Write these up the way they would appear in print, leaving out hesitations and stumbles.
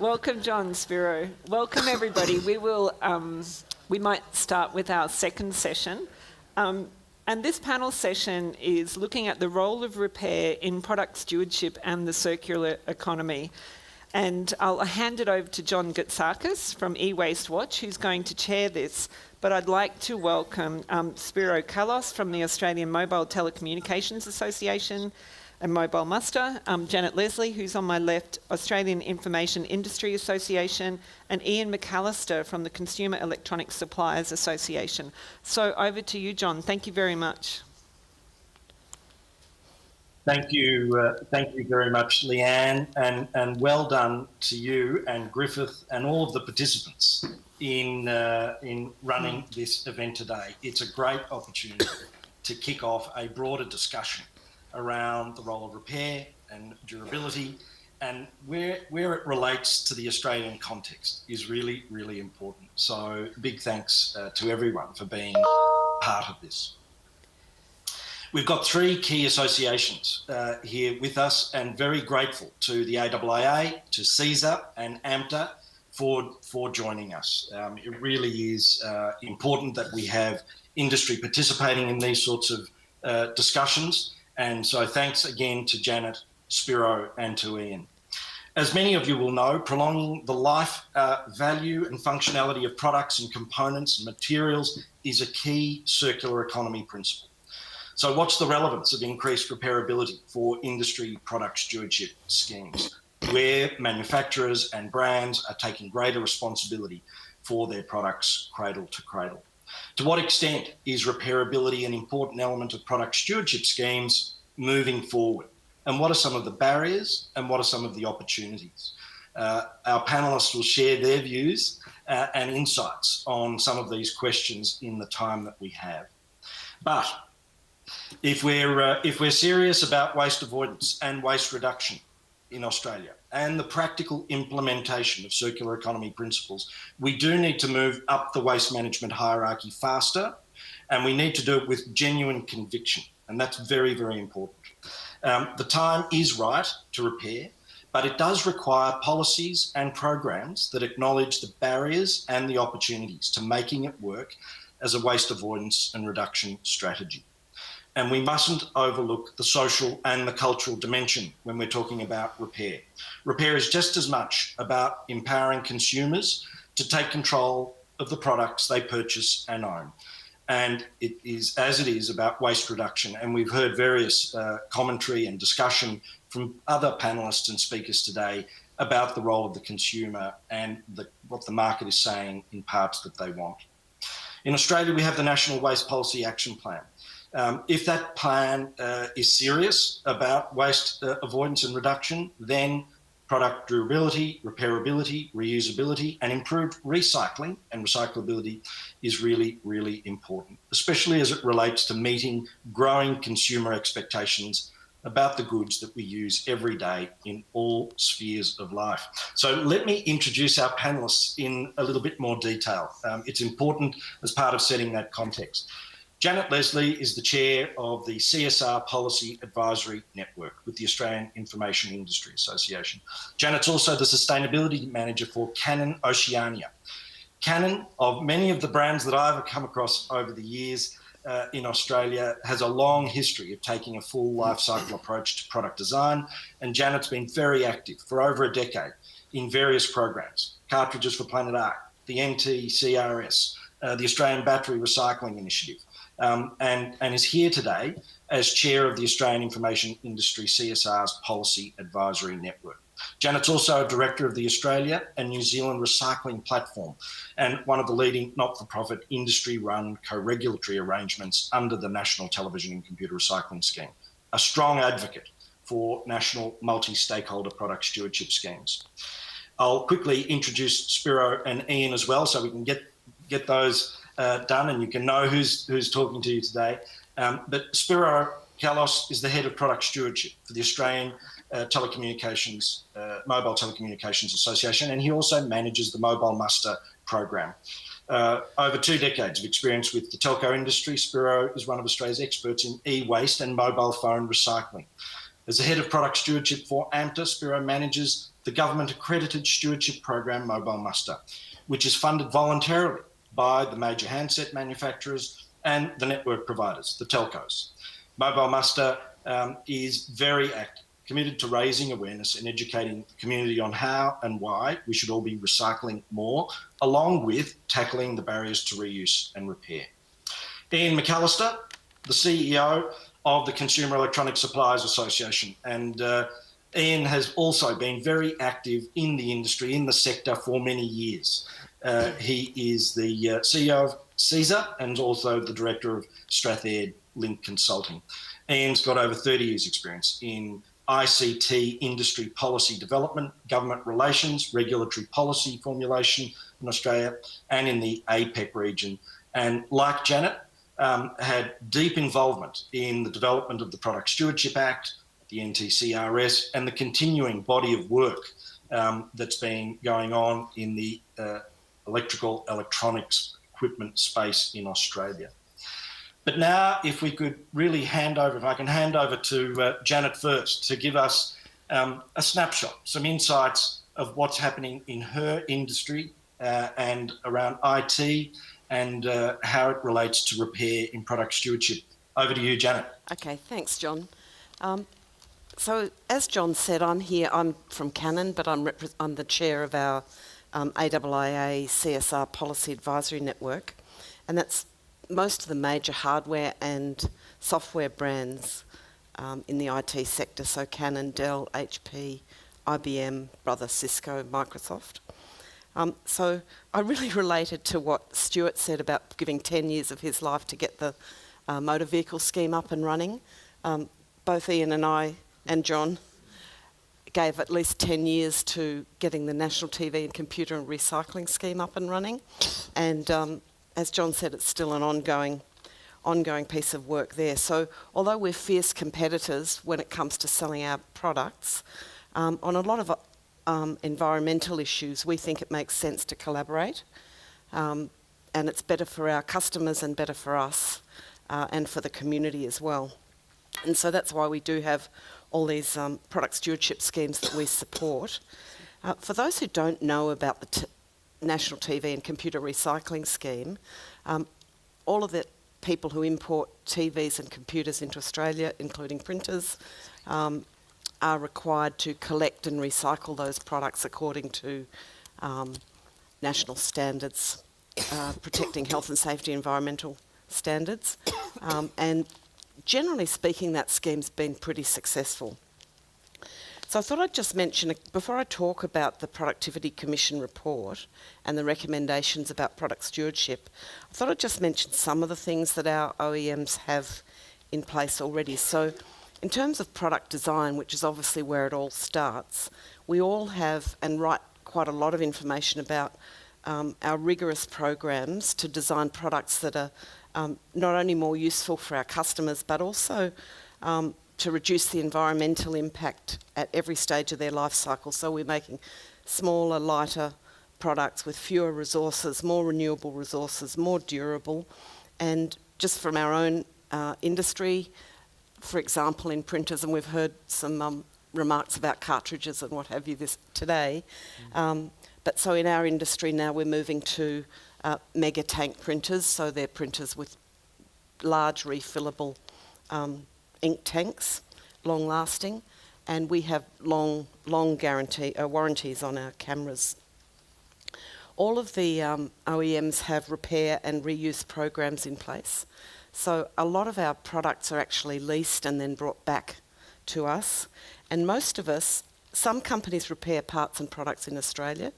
Welcome, John, Spiro. Welcome, everybody. We might start with our second session. And this panel session is looking at the role of repair in product stewardship and the circular economy. And I'll hand it over to John Gutsakis from eWaste Watch, who's going to chair this. But I'd like to welcome Spiro Kallos from the Australian Mobile Telecommunications Association and Mobile Muster, Janet Leslie, who's on my left, Australian Information Industry Association, and Ian Mcallister from the Consumer Electronics Suppliers Association. So over to you, John. Thank you very much. Thank you very much, Leanne, and well done to you and Griffith and all of the participants in running this event today. It's a great opportunity to kick off a broader discussion around the role of repair and durability, and where it relates to the Australian context is really, really important. So big thanks to everyone for being part of this. We've got three key associations here with us, and very grateful to the AIIA, to CESA and AMTA for joining us. It really is important that we have industry participating in these sorts of discussions. And so thanks again to Janet, Spiro, and to Ian. As many of you will know, prolonging the life, value and functionality of products and components and materials is a key circular economy principle. So what's the relevance of increased repairability for industry product stewardship schemes, where manufacturers and brands are taking greater responsibility for their products cradle to cradle? To what extent is repairability an important element of product stewardship schemes moving forward? And what are some of the barriers and what are some of the opportunities? Our panellists will share their views and insights on some of these questions in the time that we have. But if we're serious about waste avoidance and waste reduction in Australia and the practical implementation of circular economy principles, we do need to move up the waste management hierarchy faster, and we need to do it with genuine conviction, and that's very, very important. The time is right to repair, but it does require policies and programs that acknowledge the barriers and the opportunities to making it work as a waste avoidance and reduction strategy. And we mustn't overlook the social and the cultural dimension when we're talking about repair. Repair is just as much about empowering consumers to take control of the products they purchase and own. And it is, as it is, about waste reduction. And we've heard various commentary and discussion from other panellists and speakers today about the role of the consumer and what the market is saying in parts that they want. In Australia, we have the National Waste Policy Action Plan. If that plan is serious about waste avoidance and reduction, then product durability, repairability, reusability, and improved recycling and recyclability is really, really important, especially as it relates to meeting growing consumer expectations about the goods that we use every day in all spheres of life. So let me introduce our panellists in a little bit more detail. It's important as part of setting that context. Janet Leslie is the chair of the CSR Policy Advisory Network with the Australian Information Industry Association. Janet's also the Sustainability Manager for Canon Oceania. Canon, of many of the brands that I've come across over the years in Australia, has a long history of taking a full life cycle approach to product design, and Janet's been very active for over a decade in various programs: Cartridges for Planet Ark, the NTCRS, the Australian Battery Recycling Initiative, and is here today as chair of the Australian Information Industry CSR's Policy Advisory Network. Janet's also a director of the Australia and New Zealand Recycling Platform and one of the leading not-for-profit industry-run co-regulatory arrangements under the National Television and Computer Recycling Scheme, a strong advocate for national multi-stakeholder product stewardship schemes. I'll quickly introduce Spiro and Ian as well so we can get those done and you can know who's talking to you today. But Spiro Kallos is the head of product stewardship for the Australian Telecommunications, Mobile Telecommunications Association, and he also manages the Mobile Muster program. Over 2 decades of experience with the telco industry, Spiro is one of Australia's experts in e-waste and mobile phone recycling. As the head of product stewardship for AMTA, Spiro manages the the government accredited stewardship program Mobile Muster, which is funded voluntarily by the major handset manufacturers and the network providers, the telcos. Mobile Muster is very active, committed to raising awareness and educating the community on how and why we should all be recycling more, along with tackling the barriers to reuse and repair. Ian Mcallister, the CEO of the Consumer Electronic Suppliers Association, and Ian has also been very active in the industry, in the sector for many years. He is the CEO of CESA and also the director of Strathaired Link Consulting. Ian's got over 30 years experience in ICT industry policy development, government relations, regulatory policy formulation in Australia and in the APEC region. And like Janet, had deep involvement in the development of the Product Stewardship Act, the NTCRS, and the continuing body of work that's been going on in the electronics equipment space in Australia. But now, if we could really if I can hand over to Janet first to give us a snapshot, some insights of what's happening in her industry and around IT and how it relates to repair in product stewardship. Over to you, Janet. Okay, thanks, John. So as John said, I'm from Canon, but I'm the chair of our AIIA CSR Policy Advisory Network, and that's most of the major hardware and software brands in the IT sector, so Canon, Dell, HP, IBM, brother Cisco, Microsoft. So I really related to what Stuart said about giving 10 years of his life to get the motor vehicle scheme up and running. Both Ian and I and John gave at least 10 years to getting the National TV and Computer and Recycling Scheme up and running. And as John said, it's still an ongoing piece of work there. So although we're fierce competitors when it comes to selling our products, on a lot of environmental issues, we think it makes sense to collaborate. And it's better for our customers and better for us and for the community as well. And so that's why we do have all these product stewardship schemes that we support. For those who don't know about the National TV and Computer Recycling Scheme, all of the people who import TVs and computers into Australia, including printers, are required to collect and recycle those products according to national standards, protecting health and safety, environmental standards. And generally speaking, that scheme's been pretty successful. So I thought I'd just mention, before I talk about the Productivity Commission report and the recommendations about product stewardship, I thought I'd just mention some of the things that our OEMs have in place already. So in terms of product design, which is obviously where it all starts, we all have and write quite a lot of information about our rigorous programs to design products that are not only more useful for our customers, but also to reduce the environmental impact at every stage of their life cycle. So we're making smaller, lighter products with fewer resources, more renewable resources, more durable. And just from our own industry, for example, in printers, and we've heard some remarks about cartridges and what have you today. But so in our industry now, we're moving to mega tank printers, so they're printers with large refillable ink tanks, long lasting, and we have long warranties on our cameras. All of the OEMs have repair and reuse programs in place. So a lot of our products are actually leased and then brought back to us. And most of us, some companies repair parts and products in Australia,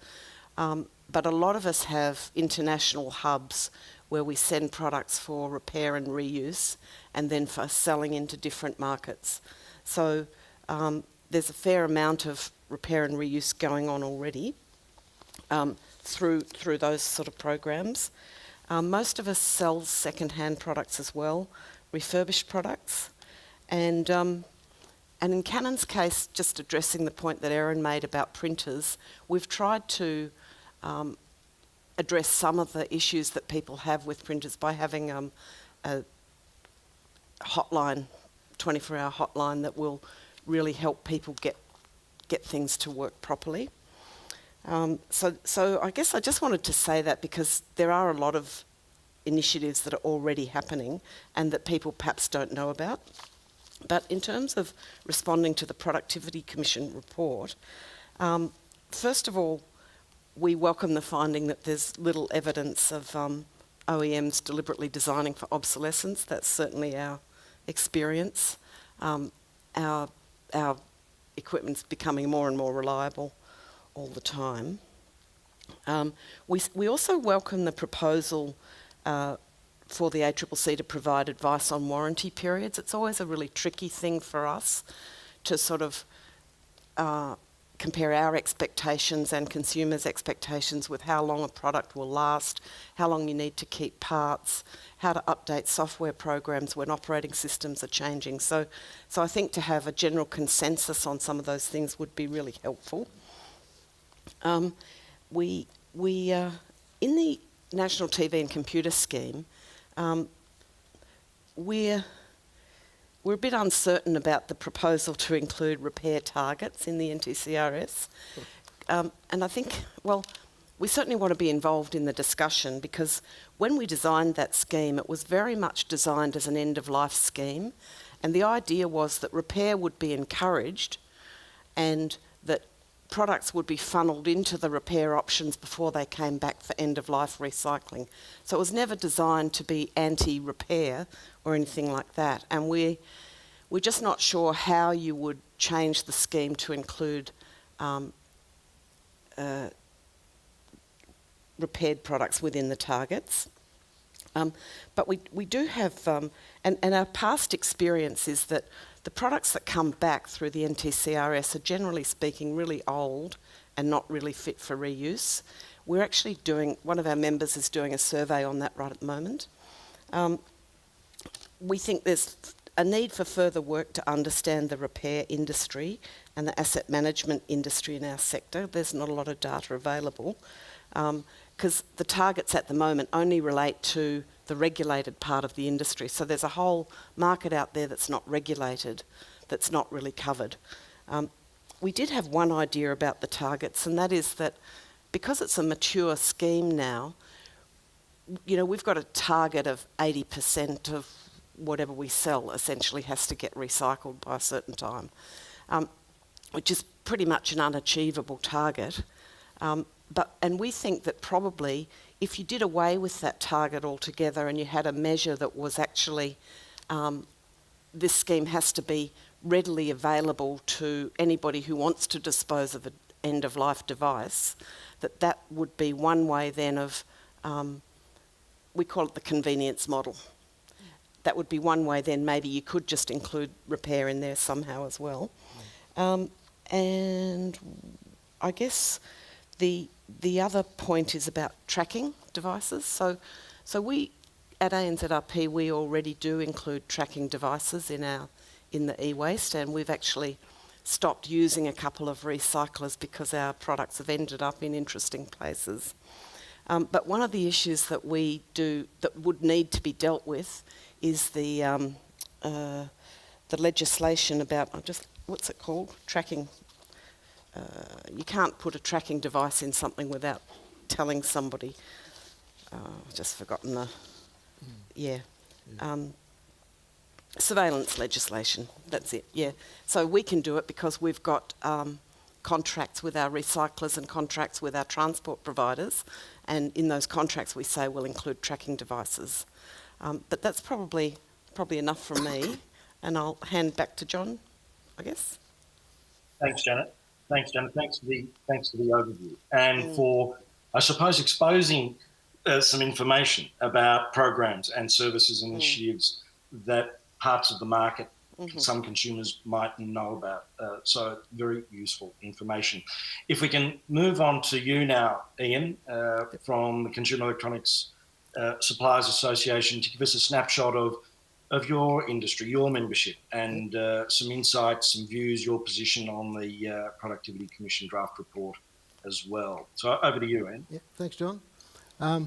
but a lot of us have international hubs where we send products for repair and reuse and then for selling into different markets. So there's a fair amount of repair and reuse going on already through those sort of programs. Most of us sell second-hand products as well, refurbished products. And in Canon's case, just addressing the point that Erin made about printers, we've tried to address some of the issues that people have with printers by having a hotline, 24-hour hotline that will really help people get get things to work properly. So I guess I just wanted to say that because there are a lot of initiatives that are already happening and that people perhaps don't know about. But in terms of responding to the Productivity Commission report, first of all, we welcome the finding that there's little evidence of OEMs deliberately designing for obsolescence. That's certainly our experience. Our equipment's becoming more and more reliable all the time. We also welcome the proposal for the ACCC to provide advice on warranty periods. It's always a really tricky thing for us to sort of compare our expectations and consumers' expectations with how long a product will last, how long you need to keep parts, how to update software programs when operating systems are changing. So I think to have a general consensus on some of those things would be really helpful. We in the National TV and Computer Scheme, we're a bit uncertain about the proposal to include repair targets in the NTCRS. And I think, well, we certainly want to be involved in the discussion because when we designed that scheme, it was very much designed as an end-of-life scheme. And the idea was that repair would be encouraged and that products would be funneled into the repair options before they came back for end-of-life recycling. So it was never designed to be anti-repair or anything like that. And we're just not sure how you would change the scheme to include repaired products within the targets. But we do have, and our past experience is that the products that come back through the NTCRS are generally speaking really old and not really fit for reuse. We're actually one of our members is doing a survey on that right at the moment. We think there's a need for further work to understand the repair industry and the asset management industry in our sector. There's not a lot of data available because the targets at the moment only relate to the regulated part of the industry. So there's a whole market out there that's not regulated, that's not really covered. We did have one idea about the targets, and that is that because it's a mature scheme now, you know, we've got a target of 80% of whatever we sell essentially has to get recycled by a certain time, which is pretty much an unachievable target. And we think that probably if you did away with that target altogether and you had a measure that was actually, this scheme has to be readily available to anybody who wants to dispose of an end-of-life device, that would be one way then of, we call it the convenience model. That would be one way then maybe you could just include repair in there somehow as well. And I guess the other point is about tracking devices. So we at ANZRP we already do include tracking devices in the e-waste, and we've actually stopped using a couple of recyclers because our products have ended up in interesting places. But one of the issues that we do that would need to be dealt with is the legislation about what's it called? Tracking. You can't put a tracking device in something without telling somebody. I've just forgotten the. Surveillance legislation. That's it. Yeah. So we can do it because we've got contracts with our recyclers and contracts with our transport providers, and in those contracts we say we'll include tracking devices. But that's probably enough from me, and I'll hand back to John, I guess. Thanks, Janet. Thanks for the overview and for, I suppose, exposing some information about programs and services and initiatives that parts of the market, some consumers might know about. So very useful information. If we can move on to you now, Ian, from the Consumer Electronics Suppliers Association, to give us a snapshot of your industry, your membership, and some insights, some views, your position on the Productivity Commission draft report as well. So over to you, Ian. Yeah, thanks, John. I've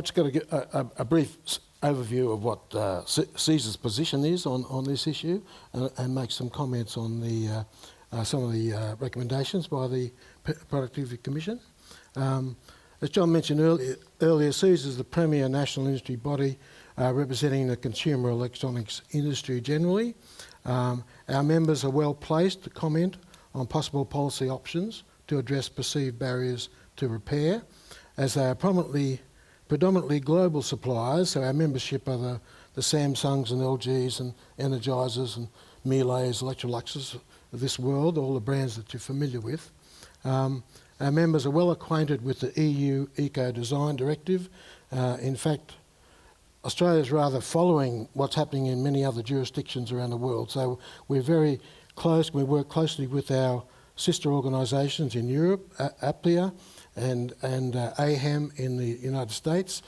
just got to get a brief overview of what CESA's position is on this issue and make some comments on the some of the recommendations by the Productivity Commission. As John mentioned earlier, CESA is the premier national industry body representing the consumer electronics industry generally. Our members are well placed to comment on possible policy options to address perceived barriers to repair, as they are predominantly global suppliers, so our membership are the Samsungs and LGs and Energizers and Miele's, Electroluxes of this world, all the brands that you're familiar with. Our members are well acquainted with the EU Eco-Design Directive. In fact, Australia is rather following what's happening in many other jurisdictions around the world. So we're very close. We work closely with our sister organisations in Europe, APLIA and AHAM in the United States,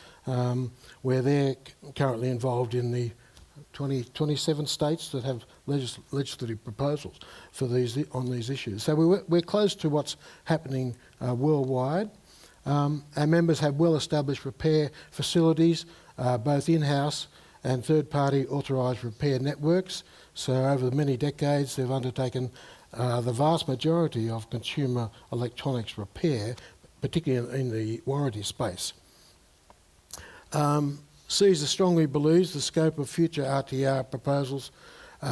where they're currently involved in the 27 states that have legislative proposals for on these issues. So we're close to what's happening worldwide. Our members have well-established repair facilities, both in-house and third-party authorised repair networks. So over the many decades, they've undertaken the vast majority of consumer electronics repair, particularly in the warranty space. CESA strongly believes the scope of future RTR proposals,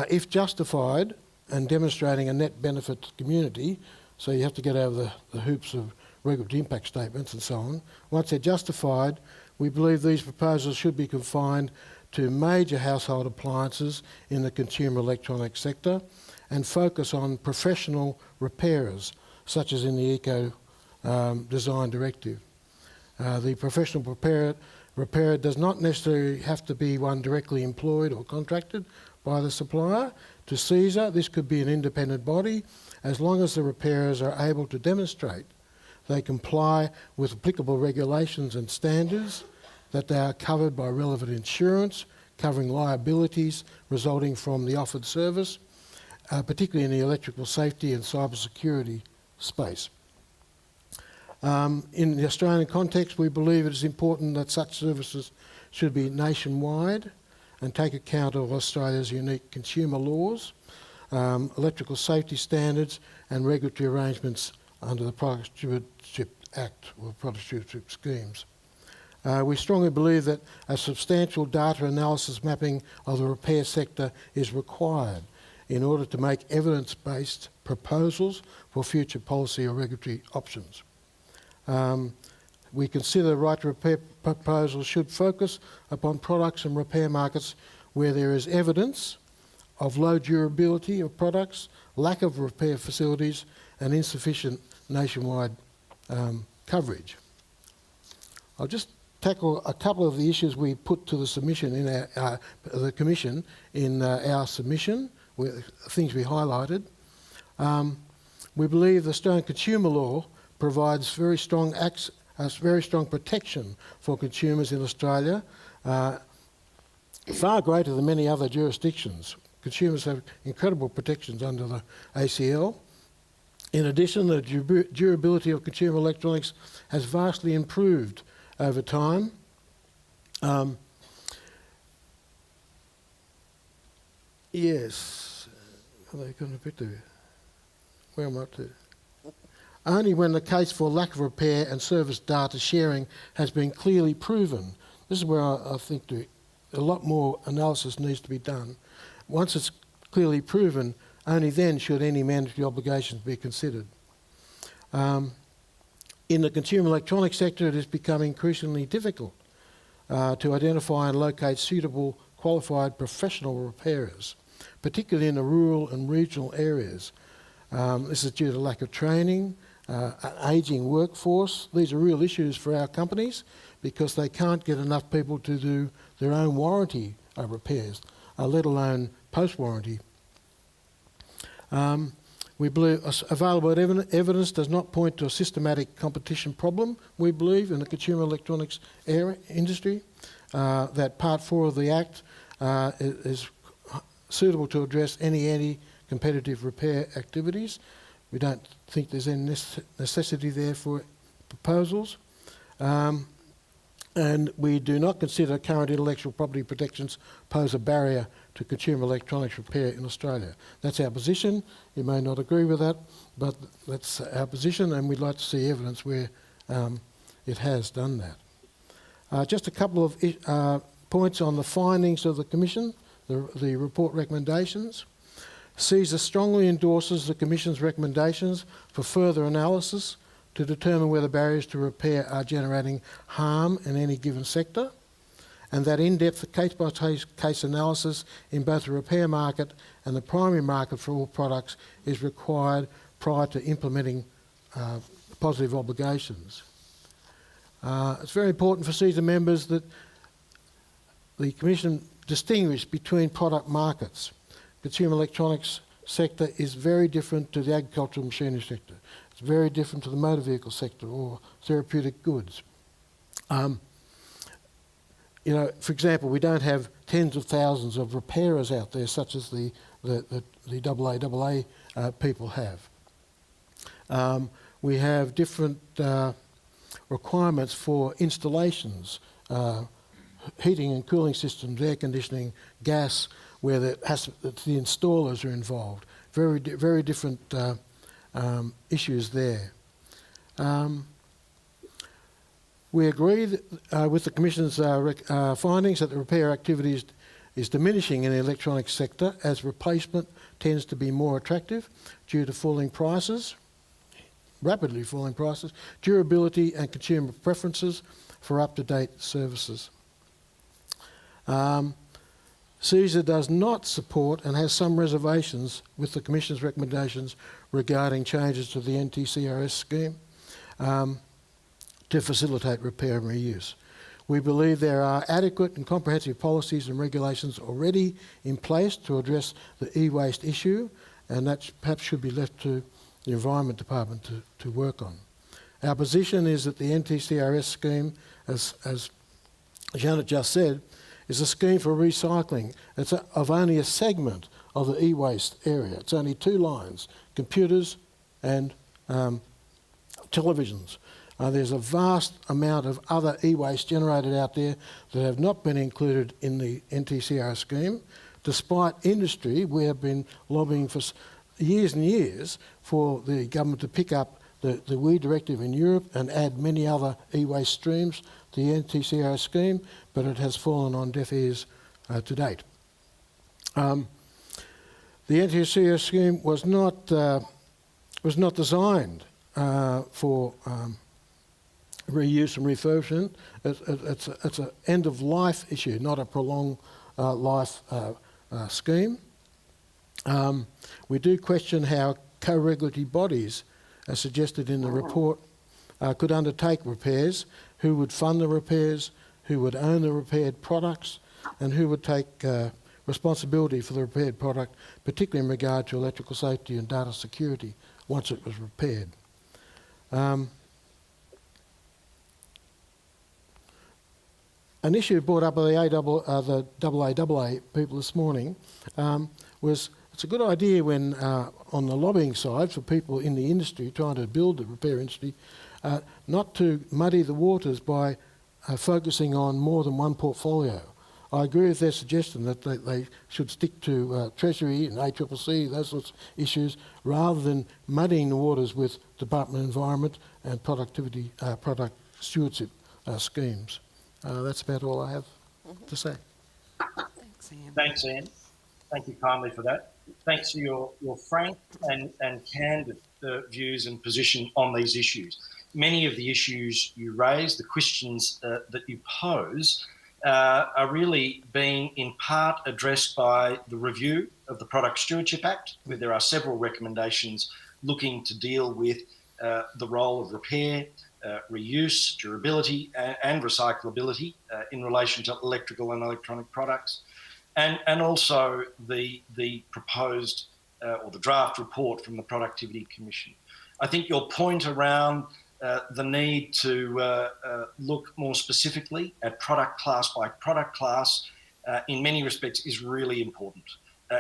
if justified and demonstrating a net benefit to the community, so you have to get over the hoops of regulatory impact statements and so on. Once they're justified, we believe these proposals should be confined to major household appliances in the consumer electronics sector and focus on professional repairers, such as in the Eco-Design Directive. The professional repairer does not necessarily have to be one directly employed or contracted by the supplier. To CESA, this could be an independent body, as long as the repairers are able to demonstrate they comply with applicable regulations and standards, that they are covered by relevant insurance, covering liabilities resulting from the offered service, particularly in the electrical safety and cyber security space. In the Australian context, we believe it is important that such services should be nationwide and take account of Australia's unique consumer laws, electrical safety standards and regulatory arrangements under the Product Stewardship Act or Product Stewardship schemes. We strongly believe that a substantial data analysis mapping of the repair sector is required in order to make evidence-based proposals for future policy or regulatory options. We consider the right to repair proposals should focus upon products and repair markets where there is evidence of low durability of products, lack of repair facilities and insufficient nationwide coverage. I'll just tackle a couple of the issues we put to the submission in the Commission in our submission, things we highlighted. We believe the Australian consumer law provides very strong protection for consumers in Australia, far greater than many other jurisdictions. Consumers have incredible protections under the ACL. In addition, the durability of consumer electronics has vastly improved over time. Yes, where am I up to? Only when the case for lack of repair and service data sharing has been clearly proven. This is where I think a lot more analysis needs to be done. Once it's clearly proven, only then should any mandatory obligations be considered. In the consumer electronics sector, it has become increasingly difficult to identify and locate suitable, qualified professional repairers, particularly in the rural and regional areas. This is due to lack of training, an ageing workforce. These are real issues for our companies because they can't get enough people to do their own warranty repairs, let alone post-warranty. We believe available evidence does not point to a systematic competition problem, we believe, in the consumer electronics industry, that Part 4 of the Act is suitable to address any anti-competitive repair activities. We don't think there's any necessity there for proposals. and we do not consider current intellectual property protections pose a barrier to consumer electronics repair in Australia. That's our position. You may not agree with that, but that's our position, and we'd like to see evidence where it has done that. Just a couple of points on the findings of the Commission, the report recommendations. CESA strongly endorses the Commission's recommendations for further analysis to determine whether barriers to repair are generating harm in any given sector, and that in-depth case-by-case analysis in both the repair market and the primary market for all products is required prior to implementing positive obligations. It's very important for CESA members that the Commission distinguish between product markets. Consumer electronics sector is very different to the agricultural machinery sector. It's very different to the motor vehicle sector or therapeutic goods. You know, for example, we don't have tens of thousands of repairers out there, such as the AAA people have. We have different requirements for installations, heating and cooling systems, air conditioning, gas, where the installers are involved. Very different issues there. We agree with the Commission's findings that the repair activity is diminishing in the electronics sector as replacement tends to be more attractive due to falling prices, rapidly falling prices, durability and consumer preferences for up-to-date services. CESA does not support and has some reservations with the Commission's recommendations regarding changes to the NTCRS scheme to facilitate repair and reuse. We believe there are adequate and comprehensive policies and regulations already in place to address the e-waste issue, and that perhaps should be left to the Environment Department to work on. Our position is that the NTCRS scheme, as Janet just said, is a scheme for recycling. It's of only a segment of the e-waste area. It's only 2 lines, computers and televisions. There's a vast amount of other e-waste generated out there that have not been included in the NTCRS scheme. Despite industry, we have been lobbying for years and years for the government to pick up the WEEE directive in Europe and add many other e-waste streams to the NTCRS scheme, but it has fallen on deaf ears to date. The NTCRS scheme was not designed for reuse and refurbishment. It's an end-of-life issue, not a prolonged life scheme. We do question how co-regulatory bodies, as suggested in the report, could undertake repairs, who would fund the repairs, who would own the repaired products, and who would take responsibility for the repaired product, particularly in regard to electrical safety and data security once it was repaired. An issue brought up by the AAA people this morning was it's a good idea when, on the lobbying side, for people in the industry trying to build the repair industry, not to muddy the waters by focusing on more than one portfolio. I agree with their suggestion that they should stick to Treasury and ACCC, those sorts of issues, rather than muddying the waters with Department of Environment and product stewardship schemes. That's about all I have to say. Thanks, Ian. Thanks, Ian. Thank you kindly for that. Thanks for your frank and candid views and position on these issues. Many of the issues you raise, the questions that you pose, are really being in part addressed by the review of the Product Stewardship Act, where there are several recommendations looking to deal with the role of repair, reuse, durability and recyclability in relation to electrical and electronic products, and also the proposed or the draft report from the Productivity Commission. I think your point around the need to look more specifically at product class by product class in many respects is really important.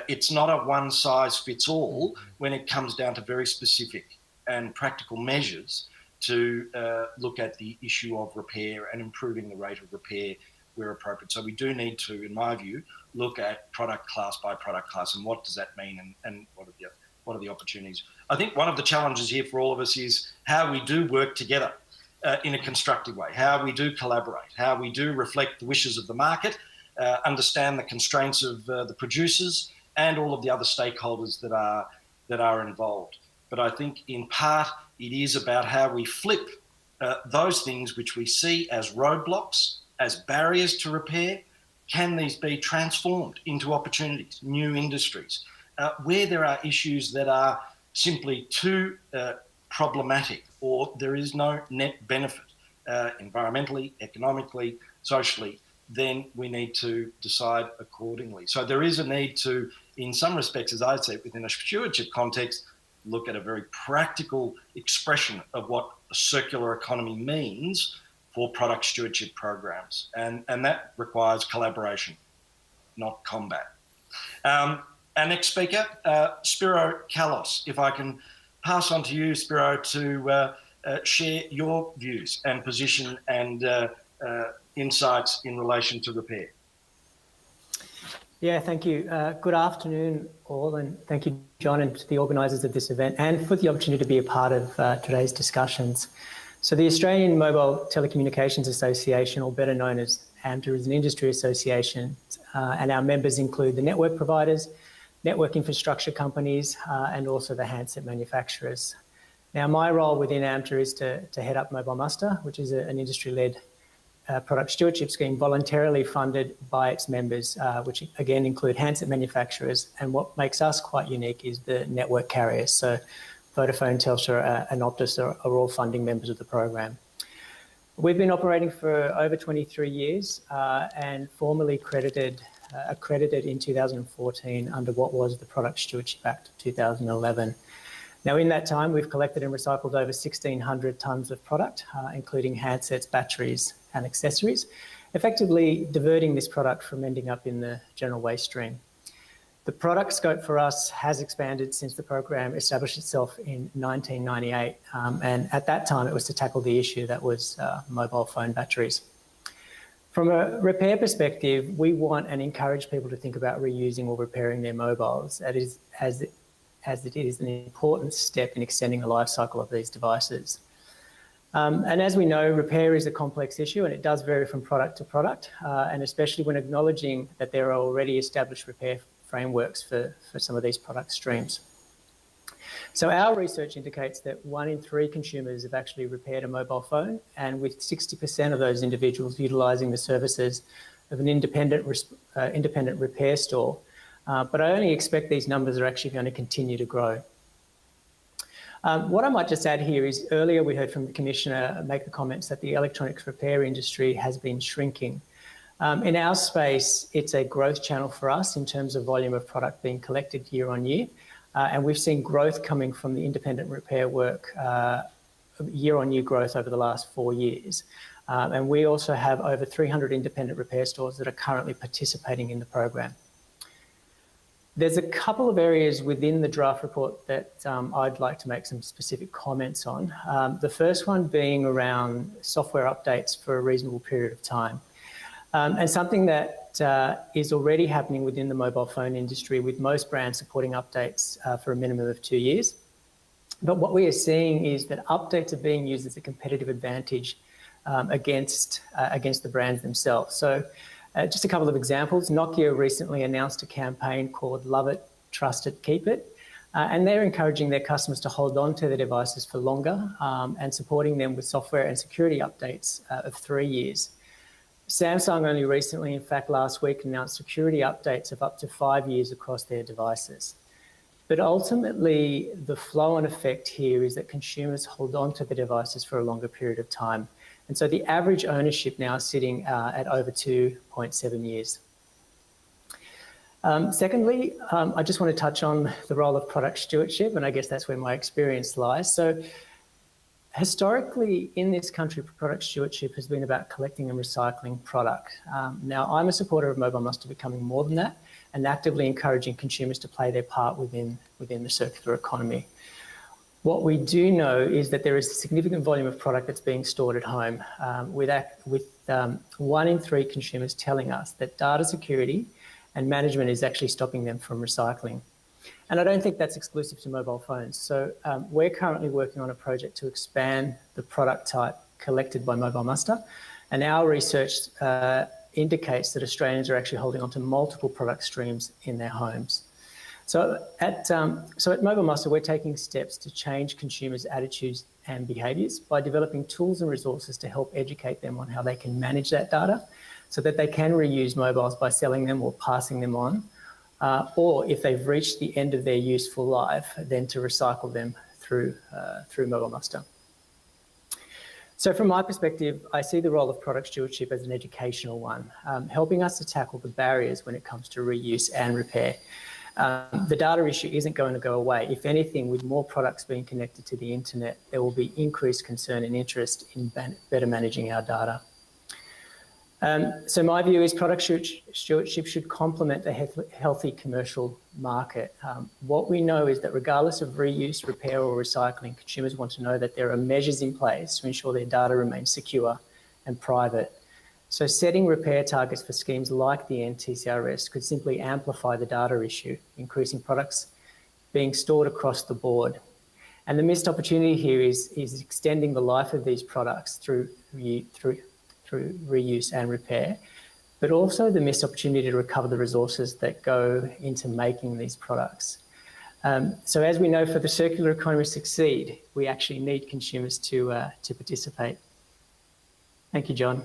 It's not a one size fits all when it comes down to very specific and practical measures to look at the issue of repair and improving the rate of repair where appropriate. So we do need to, in my view, look at product class by product class and what does that mean and what are the opportunities. I think one of the challenges here for all of us is how we do work together in a constructive way, how we do collaborate, how we do reflect the wishes of the market, understand the constraints of the producers and all of the other stakeholders that are involved. But I think in part it is about how we flip those things which we see as roadblocks, as barriers to repair. Can these be transformed into opportunities, new industries, where there are issues that are simply too problematic or there is no net benefit environmentally, economically, socially, then we need to decide accordingly. So there is a need to, in some respects, as I said, within a stewardship context, look at a very practical expression of what a circular economy means for product stewardship programs. And that requires collaboration, not combat. Our next speaker, Spiro Kallos. If I can pass on to you, Spiro, to share your views and position and insights in relation to repair. Yeah, thank you. Good afternoon, all, and thank you, John, and to the organisers of this event, and for the opportunity to be a part of today's discussions. So the Australian Mobile Telecommunications Association, or better known as AMTA, is an industry association, and our members include the network providers, network infrastructure companies, and also the handset manufacturers. Now, my role within AMTA is to head up Mobile Muster, which is an industry-led product stewardship scheme voluntarily funded by its members, which again include handset manufacturers. And what makes us quite unique is the network carriers. So Vodafone, Telstra and Optus are all funding members of the program. We've been operating for over 23 years and formally accredited in 2014 under what was the Product Stewardship Act of 2011. Now, in that time, we've collected and recycled over 1,600 tonnes of product, including handsets, batteries and accessories, effectively diverting this product from ending up in the general waste stream. The product scope for us has expanded since the program established itself in 1998, and at that time it was to tackle the issue that was mobile phone batteries. From a repair perspective, we want and encourage people to think about reusing or repairing their mobiles, as it is an important step in extending the life cycle of these devices. And as we know, repair is a complex issue and it does vary from product to product, and especially when acknowledging that there are already established repair frameworks for some of these product streams. So our research indicates that 1 in 3 consumers have actually repaired a mobile phone, and with 60% of those individuals utilising the services of an independent repair store. But I only expect these numbers are actually going to continue to grow. What I might just add here is earlier we heard from the Commissioner make the comments that the electronics repair industry has been shrinking. In our space, it's a growth channel for us in terms of volume of product being collected year on year. And we've seen growth coming from the independent repair work, year on year growth over the last 4 years. And we also have over 300 independent repair stores that are currently participating in the program. There's a couple of areas within the draft report that I'd like to make some specific comments on. The first one being around software updates for a reasonable period of time. And something that is already happening within the mobile phone industry, with most brands supporting updates for a minimum of 2 years. But what we are seeing is that updates are being used as a competitive advantage against the brands themselves. So just a couple of examples. Nokia recently announced a campaign called Love It, Trust It, Keep It. And they're encouraging their customers to hold on to their devices for longer and supporting them with software and security updates of 3 years. Samsung only recently, in fact last week, announced security updates of up to 5 years across their devices. But ultimately, the flow-on effect here is that consumers hold on to the devices for a longer period of time. And so the average ownership now is sitting at over 2.7 years. Secondly, I just want to touch on the role of product stewardship, and I guess that's where my experience lies. So historically, in this country, product stewardship has been about collecting and recycling product. Now, I'm a supporter of Mobile Muster becoming more than that and actively encouraging consumers to play their part within the circular economy. What we do know is that there is a significant volume of product that's being stored at home, with 1 in 3 consumers telling us that data security and management is actually stopping them from recycling. And I don't think that's exclusive to mobile phones. So we're currently working on a project to expand the product type collected by Mobile Muster, and our research indicates that Australians are actually holding onto multiple product streams in their homes. So at Mobile Muster, we're taking steps to change consumers' attitudes and behaviours by developing tools and resources to help educate them on how they can manage that data so that they can reuse mobiles by selling them or passing them on, or if they've reached the end of their useful life, then to recycle them through Mobile Muster. So from my perspective, I see the role of product stewardship as an educational one, helping us to tackle the barriers when it comes to reuse and repair. The data issue isn't going to go away. If anything, with more products being connected to the internet, there will be increased concern and interest in better managing our data. So my view is product stewardship should complement the healthy commercial market. What we know is that regardless of reuse, repair or recycling, consumers want to know that there are measures in place to ensure their data remains secure and private. So setting repair targets for schemes like the NTCRS could simply amplify the data issue, increasing products being stored across the board. And the missed opportunity here is extending the life of these products through reuse and repair, but also the missed opportunity to recover the resources that go into making these products. So as we know, for the circular economy to succeed, we actually need consumers to participate. Thank you, John.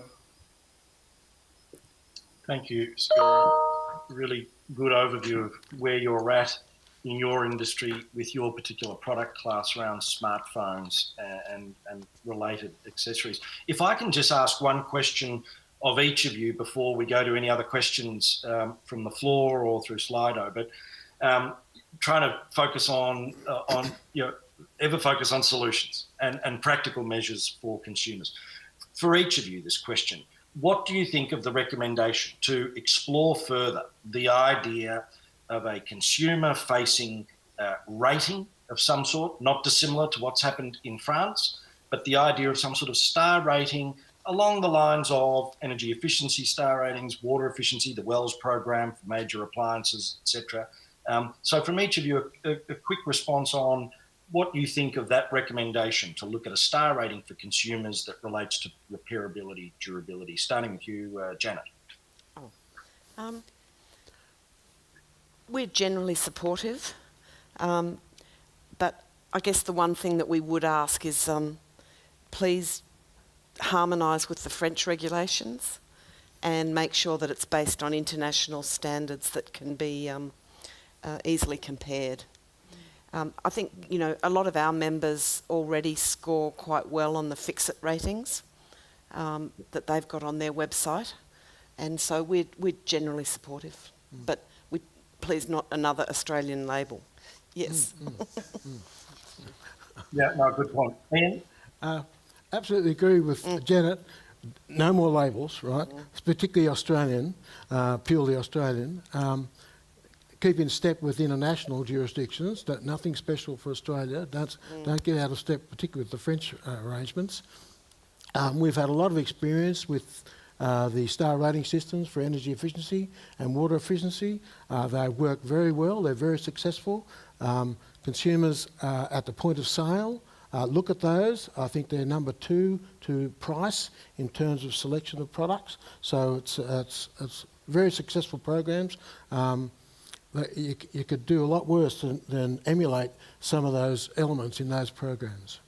Thank you, Scott. Really good overview of where you're at in your industry with your particular product class around smartphones and related accessories. If I can just ask one question of each of you before we go to any other questions from the floor or through Slido, but trying to focus on focus on solutions and practical measures for consumers. For each of you, this question: what do you think of the recommendation to explore further the idea of a consumer-facing rating of some sort, not dissimilar to what's happened in France, but the idea of some sort of star rating along the lines of energy efficiency star ratings, water efficiency, the WELS program for major appliances, etc. So from each of you, a quick response on what you think of that recommendation to look at a star rating for consumers that relates to repairability, durability. Starting with you, Janet. We're generally supportive, but I guess the one thing that we would ask is please harmonise with the French regulations and make sure that it's based on international standards that can be easily compared. I think, a lot of our members already score quite well on the Fix-It ratings that they've got on their website, and so we're generally supportive. But please, not another Australian label. Yes. Yeah, no, good point. Ian? Absolutely agree with Janet. No more labels, right? It's particularly Australian, purely Australian. Keep in step with international jurisdictions. Nothing special for Australia. Don't get out of step, particularly with the French arrangements. We've had a lot of experience with the star rating systems for energy efficiency and water efficiency. They work very well. They're very successful. Consumers at the point of sale look at those. I think they're number 2 to price in terms of selection of products. So it's very successful programs. You could do a lot worse than emulate some of those elements in those programs.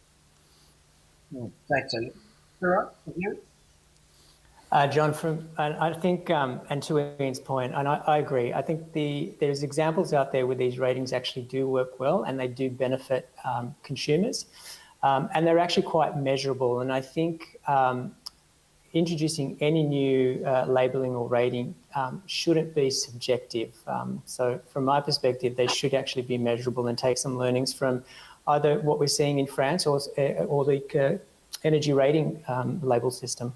Thanks, Ian. Sarah, with you? John, I think, and to Ian's point, and I agree, I think there's examples out there where these ratings actually do work well and they do benefit consumers, and they're actually quite measurable. And I think introducing any new labelling or rating shouldn't be subjective. So from my perspective, they should actually be measurable and take some learnings from either what we're seeing in France or the energy rating label system.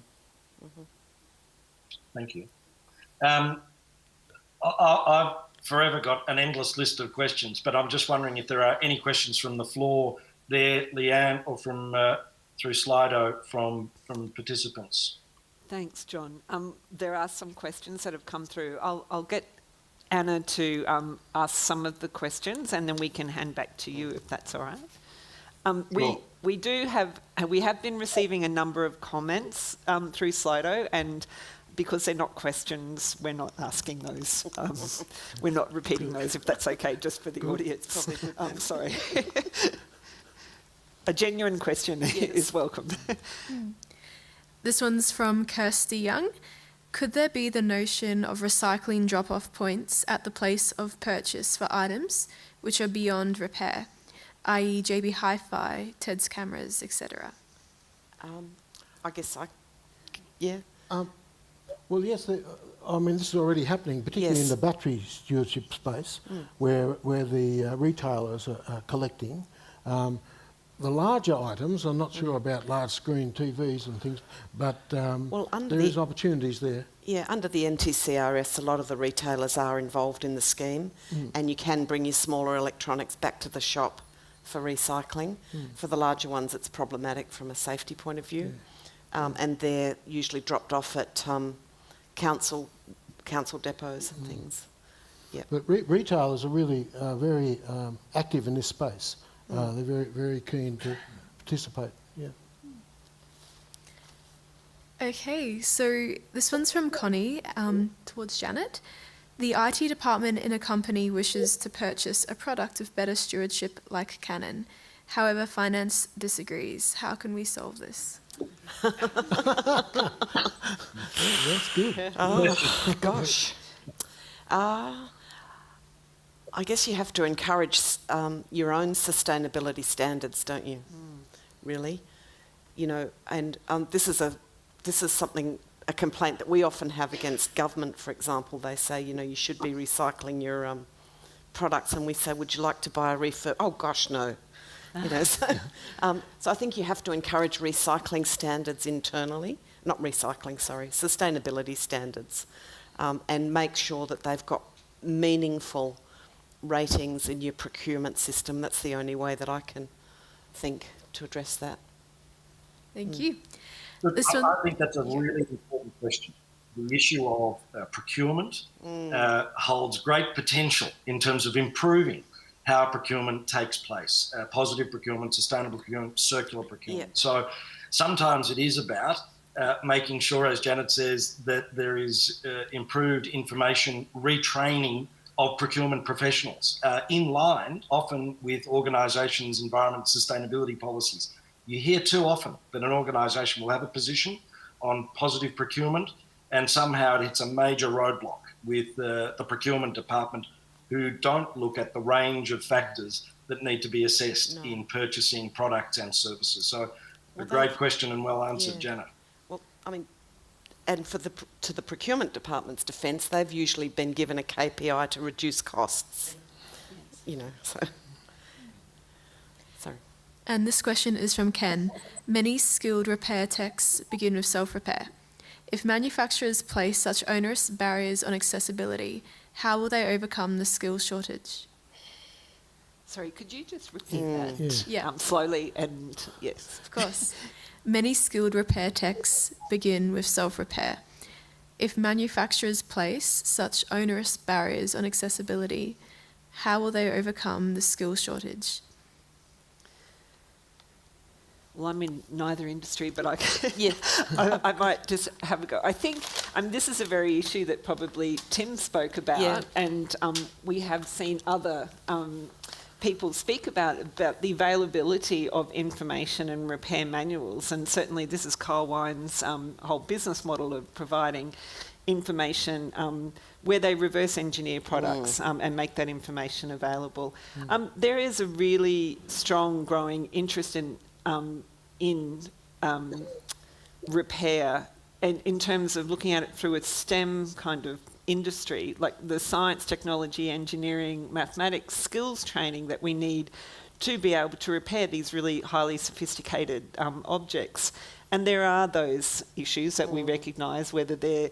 Thank you. I've forever got an endless list of questions, but I'm just wondering if there are any questions from the floor there, Leanne, or from through Slido from participants? Thanks, John. There are some questions that have come through. I'll get Anna to ask some of the questions, and then we can hand back to you if that's all right. Sure. We have been receiving a number of comments through Slido, and because they're not questions, we're not asking those. We're not repeating those, if that's okay, just for the audience. Sorry. A genuine question is welcome. This one's from Kirsty Young. Could there be the notion of recycling drop-off points at the place of purchase for items which are beyond repair, i.e. JB Hi-Fi, Ted's cameras, etc.? I guess yeah. Well, yes, I mean, this is already happening, particularly in the battery stewardship space, where the retailers are collecting. The larger items, I'm not sure about large screen TVs and things, but there is opportunities there. Yeah, under the NTCRS, a lot of the retailers are involved in the scheme, and you can bring your smaller electronics back to the shop for recycling. For the larger ones, it's problematic from a safety point of view, and they're usually dropped off at council depots and things. Yeah. But retailers are really very active in this space. They're very, very keen to participate. Yeah. Okay, so this one's from Connie towards Janet. The IT department in a company wishes to purchase a product of better stewardship like Canon. However, finance disagrees. How can we solve this? That's good. Oh, gosh. I guess you have to encourage your own sustainability standards, don't you? Really, you know. And this is something, a complaint that we often have against government. For example, they say, you know, you should be recycling your products, and we say, would you like to buy a refurb? Oh gosh, no. You know, so I think you have to encourage recycling standards internally, not recycling, sorry, sustainability standards, and make sure that they've got meaningful ratings in your procurement system. That's the only way that I can think to address that. Thank you. Look, This one, I think that's a really important question. The issue of procurement holds great potential in terms of improving how procurement takes place. Positive procurement, sustainable procurement, circular procurement. Yeah. So sometimes it is about making sure, as Janet says, that there is improved information retraining of procurement professionals in line often with organisations' environment sustainability policies. You hear too often that an organisation will have a position on positive procurement and somehow it's a major roadblock with the procurement department who don't look at the range of factors that need to be assessed in purchasing products and services. So a great question and well answered, Janet. Well, I mean, and to the procurement department's defence, they've usually been given a KPI to reduce costs. You know, so. Sorry. and this question is from Ken. Many skilled repair techs begin with self-repair. If manufacturers place such onerous barriers on accessibility, how will they overcome the skills shortage? Sorry, could you just repeat that Yeah. slowly and yes. Of course. Many skilled repair techs begin with self-repair. If manufacturers place such onerous barriers on accessibility, how will they overcome the skills shortage? Well, I'm in neither industry, but I might just have a go. I think this is a very issue that probably Tim spoke about, and we have seen other people speak about the availability of information and repair manuals, and certainly this is Carl Wine's whole business model of providing information where they reverse engineer products and make that information available. There is a really strong growing interest in repair, and in terms of looking at it through a STEM kind of industry, like the science, technology, engineering, mathematics, skills training that we need to be able to repair these really highly sophisticated objects. And there are those issues that we recognise, whether they're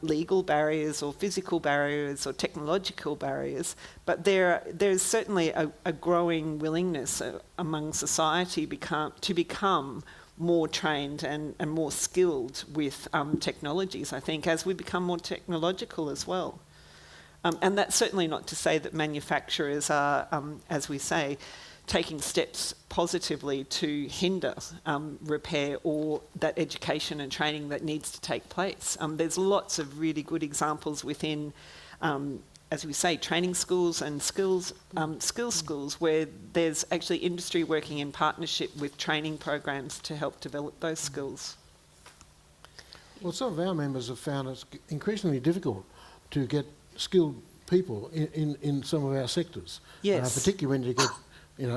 legal barriers or physical barriers or technological barriers, but there's certainly a growing willingness among society to become more trained and more skilled with technologies, I think, as we become more technological as well. And that's certainly not to say that manufacturers are, as we say, taking steps positively to hinder repair or that education and training that needs to take place. There's lots of really good examples within, as we say, training schools and skills schools where there's actually industry working in partnership with training programs to help develop those skills. Well, some of our members have found it's increasingly difficult to get skilled people in some of our sectors. Yes. Particularly when you get,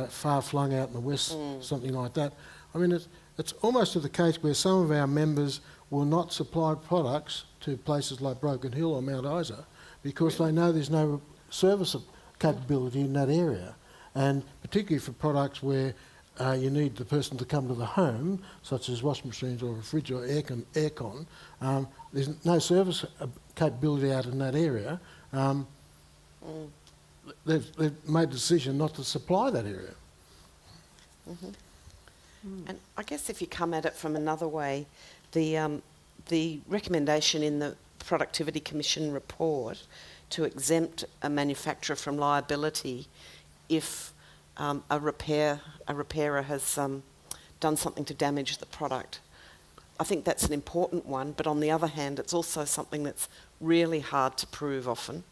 far flung out in the west, something like that. I mean, it's almost to the case where some of our members will not supply products to places like Broken Hill or Mount Isa because they know there's no service capability in that area. And particularly for products where you need the person to come to the home, such as washing machines or a fridge or aircon, there's no service capability out in that area. They've made the decision not to supply that area. And I guess if you come at it from another way, the recommendation in the Productivity Commission report to exempt a manufacturer from liability if a repairer has done something to damage the product. I think that's an important one, but on the other hand, it's also something that's really hard to prove often.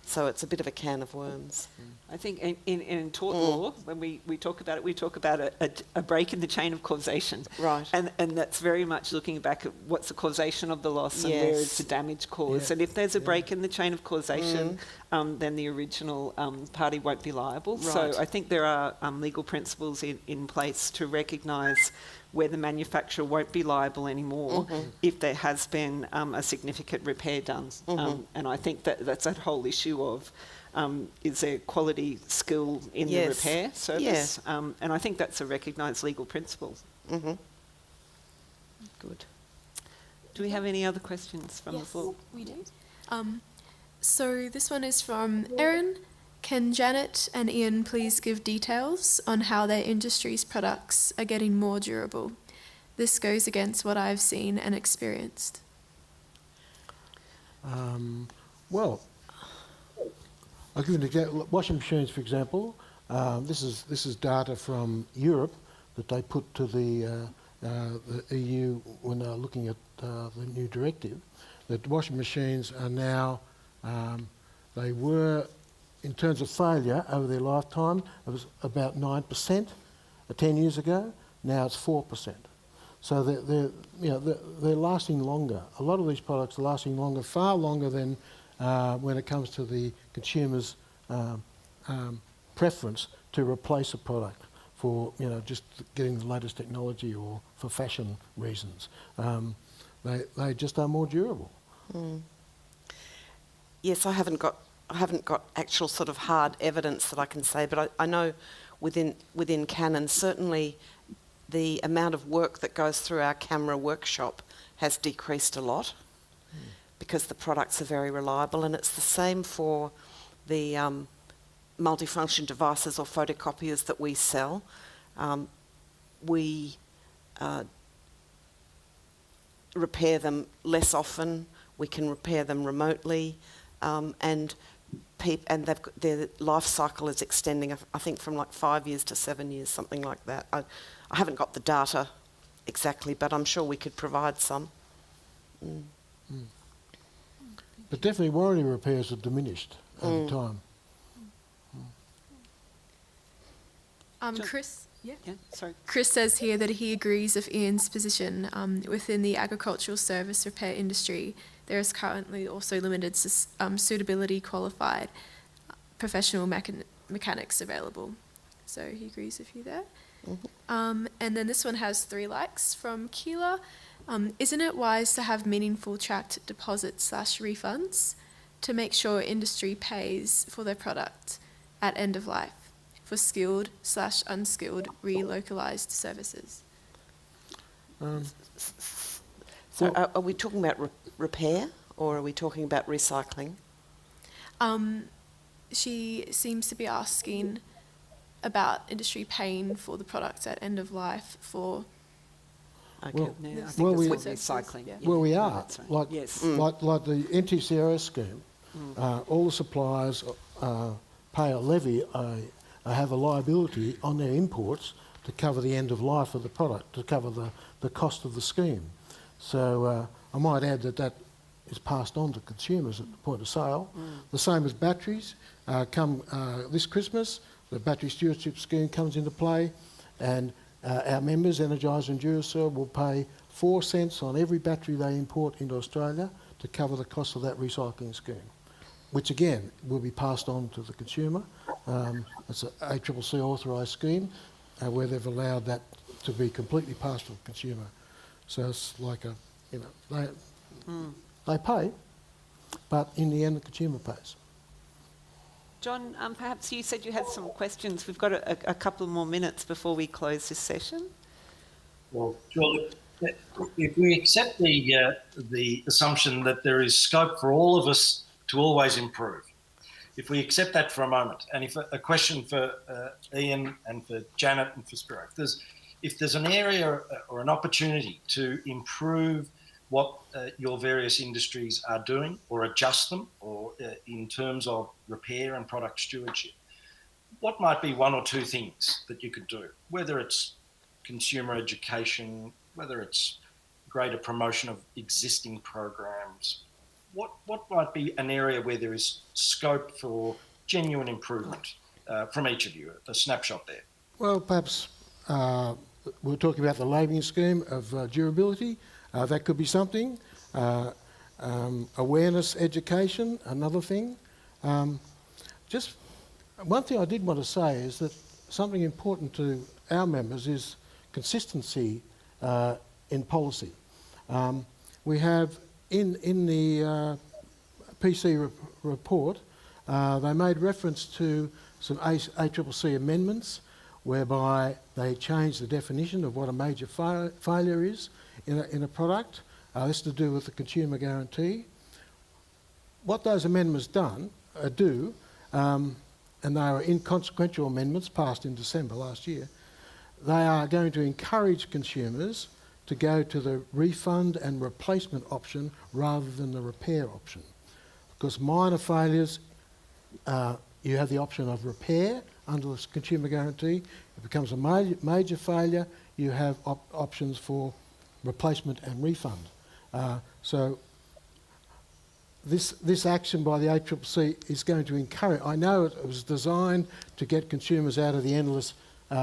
So it's a bit of a can of worms. I think in tort law, when we talk about it, we talk about a break in the chain of causation. Right. And that's very much looking back at what's the causation of the loss and where is the damage caused. Yeah. And if there's a break in the chain of causation, then the original party won't be liable. Right. So I think there are legal principles in place to recognise where the manufacturer won't be liable anymore if there has been a significant repair done. And I think that's that whole issue of is there quality skill in the repair service? And I think that's a recognised legal principle. Good. Do we have any other questions from the floor? We do. So this one is from Erin. Can Janet and Ian please give details on how their industry's products are getting more durable? This goes against what I've seen and experienced. Well, I'll give you an example. Washing machines, for example. This is data from Europe that they put to the EU when they were looking at the new directive. That washing machines are now, they were, in terms of failure over their lifetime, it was about 9% 10 years ago. Now it's 4%. So they're lasting longer. A lot of these products are lasting longer, far longer than when it comes to the consumer's preference to replace a product for just getting the latest technology or for fashion reasons. They just are more durable. Yes, I haven't got actual sort of hard evidence that I can say, but I know within Canon certainly the amount of work that goes through our camera workshop has decreased a lot because the products are very reliable, and it's the same for the multifunction devices or photocopiers that we sell. We repair them less often. We can repair them remotely, and their life cycle is extending, I think, from like 5 years to 7 years, something like that. I haven't got the data exactly, but I'm sure we could provide some. But definitely warranty repairs have diminished over time. Chris? Yeah. Sorry. Chris says here that he agrees with Ian's position. Within the agricultural service repair industry, there is currently also limited suitability qualified professional mechanics available. So he agrees with you there. And then this one has 3 likes from Keela. Isn't it wise to have meaningful tracked deposits / refunds to make sure industry pays for their product at end of life for skilled / unskilled relocalised services? So are we talking about repair or are we talking about recycling? She seems to be asking about industry paying for the products at end of life for. Okay. Well, No, I think Well, that's we- what recycling. Yeah. Well, we No, are. that's right. Like, Yes. like the NTCRS scheme, all the suppliers pay a levy, have a liability on their imports to cover the end of life of the product, to cover the cost of the scheme. So I might add that is passed on to consumers at the point of sale. The same as batteries. Come this Christmas, the battery stewardship scheme comes into play, and our members, Energizer and Duracell, will pay 4 cents on every battery they import into Australia to cover the cost of that recycling scheme, which again will be passed on to the consumer. It's an ACCC authorised scheme where they've allowed that to be completely passed to the consumer. So it's like they pay, but in the end the consumer pays. John, perhaps you said you had some questions. We've got a couple more minutes before we close this session. Well, Julie, if we accept the assumption that there is scope for all of us to always improve, if we accept that for a moment, and if a question for Ian and for Janet and for Spiro, if there's an area or an opportunity to improve what your various industries are doing or adjust them, or in terms of repair and product stewardship, what might be one or two things that you could do, whether it's consumer education, whether it's greater promotion of existing programs? What might be an area where there is scope for genuine improvement from each of you? A snapshot there. Well, perhaps we're talking about the labelling scheme of durability. That could be something. Awareness, education, another thing. Just one thing I did want to say is that something important to our members is consistency in policy. We have in the PC report, they made reference to some ACCC amendments whereby they changed the definition of what a major failure is in a product. This to do with the consumer guarantee. What those amendments do, and they are inconsequential amendments passed in December last year, they are going to encourage consumers to go to the refund and replacement option rather than the repair option. Because minor failures, you have the option of repair under the consumer guarantee. If it becomes a major failure, you have options for replacement and refund. So this action by the ACCC is going to encourage. I know it was designed to get consumers out of the endless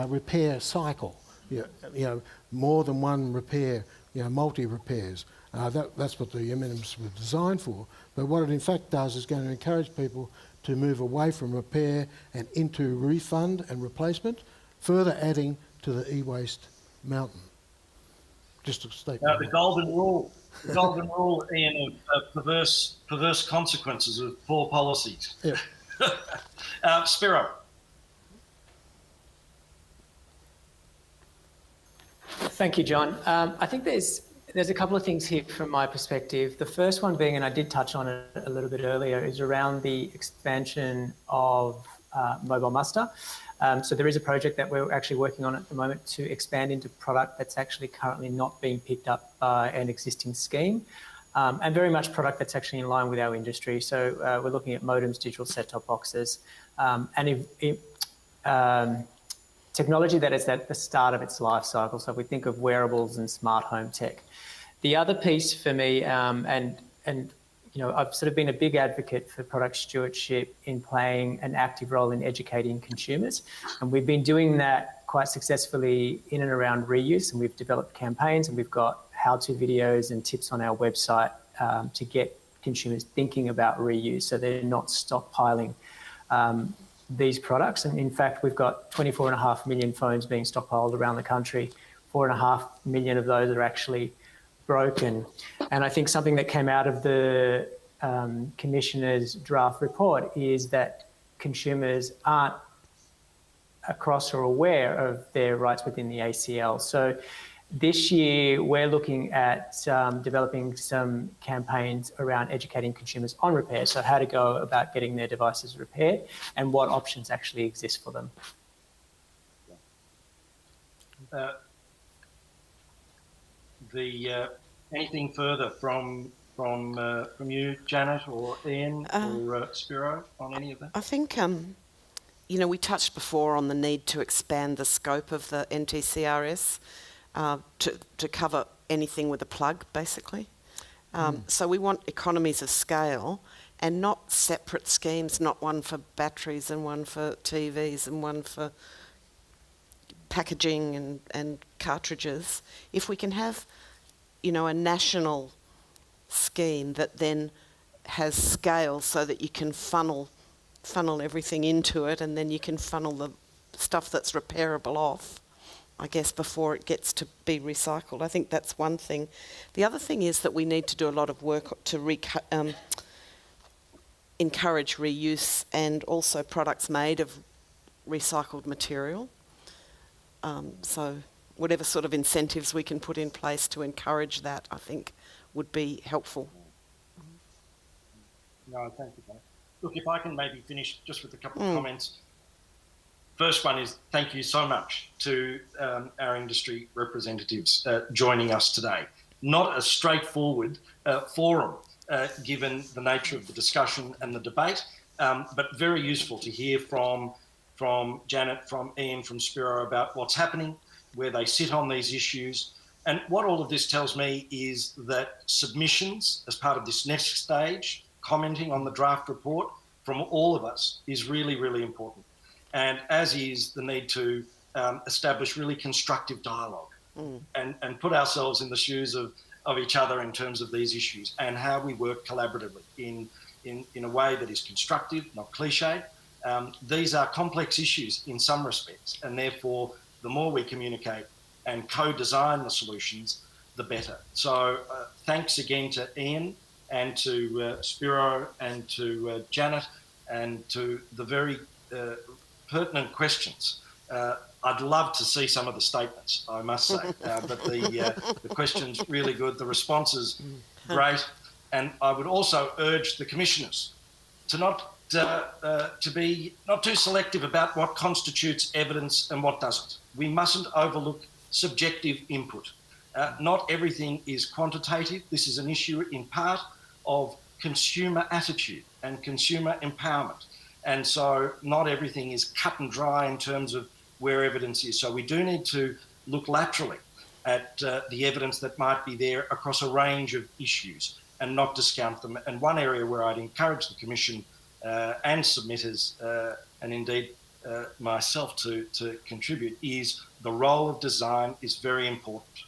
repair cycle. You know, more than one repair, multi-repairs. That's what the amendments were designed for. But what it in fact does is going to encourage people to move away from repair and into refund and replacement, further adding to the e-waste mountain. Just a statement. Now, the golden rule, Ian, of perverse consequences of poor policies. Yeah. Spiro. Thank you, John. I think there's a couple of things here from my perspective. The first one being, and I did touch on it a little bit earlier, is around the expansion of mobile muster. So there is a project that we're actually working on at the moment to expand into product that's actually currently not being picked up by an existing scheme, and very much product that's actually in line with our industry. So we're looking at modems, digital set-top boxes, and technology that is at the start of its life cycle. So if we think of wearables and smart home tech. The other piece for me, and I've sort of been a big advocate for product stewardship in playing an active role in educating consumers. And we've been doing that quite successfully in and around reuse. And we've developed campaigns and we've got how-to videos and tips on our website to get consumers thinking about reuse so they're not stockpiling these products. And in fact, we've got 24.5 million phones being stockpiled around the country. 4.5 million of those are actually broken. And I think something that came out of the Commissioner's draft report is that consumers aren't across or aware of their rights within the ACL. So This year, we're looking at developing some campaigns around educating consumers on repair, so how to go about getting their devices repaired and what options actually exist for them. Anything further from you, Janet, or Ian, or Spiro, on any of that? I think, you know, we touched before on the need to expand the scope of the NTCRS to cover anything with a plug, basically. So we want economies of scale and not separate schemes, not one for batteries and one for TVs and one for packaging and cartridges. If we can have, you know, a national scheme that then has scale so that you can funnel everything into it, and then you can funnel the stuff that's repairable off, I guess, before it gets to be recycled. I think that's one thing. The other thing is that we need to do a lot of work to encourage reuse and also products made of recycled material. So whatever sort of incentives we can put in place to encourage that, I think, would be helpful. No, thank you, Janet. Look, if I can maybe finish just with a couple of comments. First one is thank you so much to our industry representatives joining us today. Not a straightforward forum, given the nature of the discussion and the debate, but very useful to hear from Janet, from Ian, from Spiro about what's happening, where they sit on these issues. And what all of this tells me is that submissions as part of this next stage, commenting on the draft report from all of us, is really, really important. And as is the need to establish really constructive dialogue and put ourselves in the shoes of each other in terms of these issues and how we work collaboratively in a way that is constructive, not cliche. These are complex issues in some respects, and therefore the more we communicate and co-design the solutions, the better. So thanks again to Ian and to Spiro and to Janet and to the very pertinent questions. I'd love to see some of the statements, I must say, but the questions really good, the responses great, and I would also urge the commissioners to not to be not too selective about what constitutes evidence and what doesn't. We mustn't overlook subjective input. Not everything is quantitative. This is an issue in part of consumer attitude and consumer empowerment. And so not everything is cut and dry in terms of where evidence is. So we do need to look laterally at the evidence that might be there across a range of issues and not discount them. And one area where I'd encourage the Commission and submitters and indeed myself to contribute is the role of design is very important.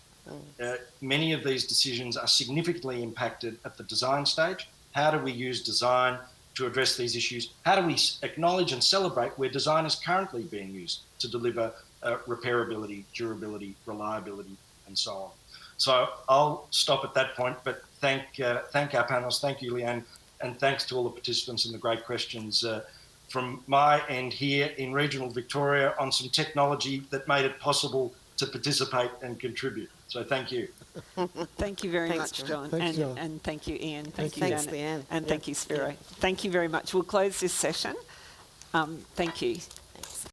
Many of these decisions are significantly impacted at the design stage. How do we use design to address these issues? How do we acknowledge and celebrate where design is currently being used to deliver repairability, durability, reliability, and so on? So I'll stop at that point, but thank our panelists, thank you, Leanne, and thanks to all the participants and the great questions from my end here in regional Victoria on some technology that made it possible to participate and contribute. So thank you. Thank you very Thanks, much, John. John. Thanks, John. And thank you, Ian. Thank you, Thanks, Janet. Leanne. And thank you, Spiro. Thank you very much. We'll close this session. Thank you.